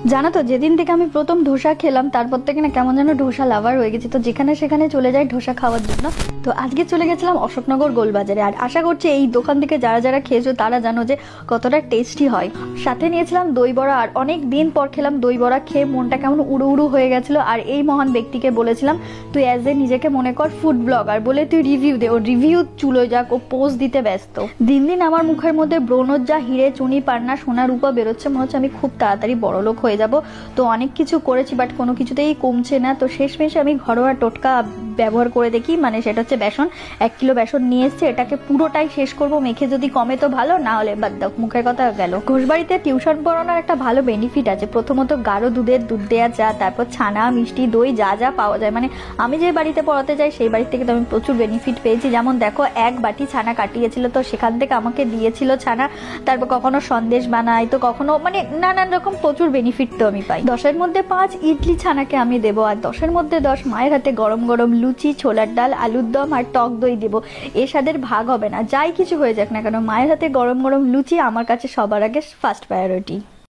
জানো তো, যেদিন থেকে আমি প্রথম ধোসা খেলাম তারপর থেকে না কেমন যেন ধোসা লাভার হয়ে গেছি। তো যেখানে সেখানে চলে যাই ধোসা খাওয়ার জন্য। তো আজকে চলে গেছিলাম অশোকনগর গোলবাজারে। আর আশা করছি এই দোকান থেকে যারা যারা খেয়েছো তারা জানো যে কতটা টেস্টি হয়। সাথে নিয়েছিলাম দই বড়া, আর অনেক দিন পর খেলাম দই বড়া। খেয়ে মনটা কেমন উড়ু উড়ু হয়ে গেছিল। আর এই মহান ব্যক্তিকে বলেছিলাম, তুই অ্যাজ এ নিজেকে মনে কর ফুড ব্লগার বলে তুই রিভিউ দে। ও রিভিউ চুলো যাক, ও পোস্ট দিতে ব্যস্ত। দিন দিন আমার মুখের মধ্যে ব্রণজ যা হিরে চুনি পান্না সোনা রূপা বেরোচ্ছে, মনে হচ্ছে আমি খুব তাড়াতাড়ি বড়লোক হয়ে যাব। তো অনেক কিছু করেছি বাট কোনো কিছুতেই কমছে না। তো শেষমেশ আমি ঘরোয়া টোটকা ব্যবহার করে দেখি, মানে সেটা হচ্ছে বেসন। 1 কিলো বেসন নিয়ে এসছে, এটাকে পুরোটাই শেষ করব। মেখে যদি কমে তো ভালো, না হলে বাদ দাও, মুখের কথা গেল। ঘোষবাড়িতে টিউশন পড়ানোর একটা ভালো বেনিফিট আছে। প্রথমত গাঢ় দুধের দুধ দেওয়া চা, তারপর ছানা মিষ্টি দই যা যা পাওয়া যায়। মানে আমি যে বাড়িতে পড়াতে যাই সেই বাড়ি থেকে তো আমি প্রচুর বেনিফিট পেয়েছি। যেমন দেখো, 1 বাটি ছানা কাটিয়েছিল, তো সেখান থেকে আমাকে দিয়েছিল ছানা। তারপর কখনো সন্দেশ বানাই, তো কখনো মানে নানান রকম প্রচুর বেনিফিট তো আমি পাই। 10-এর মধ্যে 5 ইডলি ছানাকে আমি দেবো, আর 10-এর মধ্যে 10 মায়ের হাতে গরম গরম লুচি, ছোলার ডাল, আলুর দম আর টক দই দেবো। এর স্বাদের ভাগ হবে না, যাই কিছু হয়ে যাক না কেন। মায়ের হাতে গরম গরম লুচি আমার কাছে সবার আগে ফার্স্ট প্রায়োরিটি।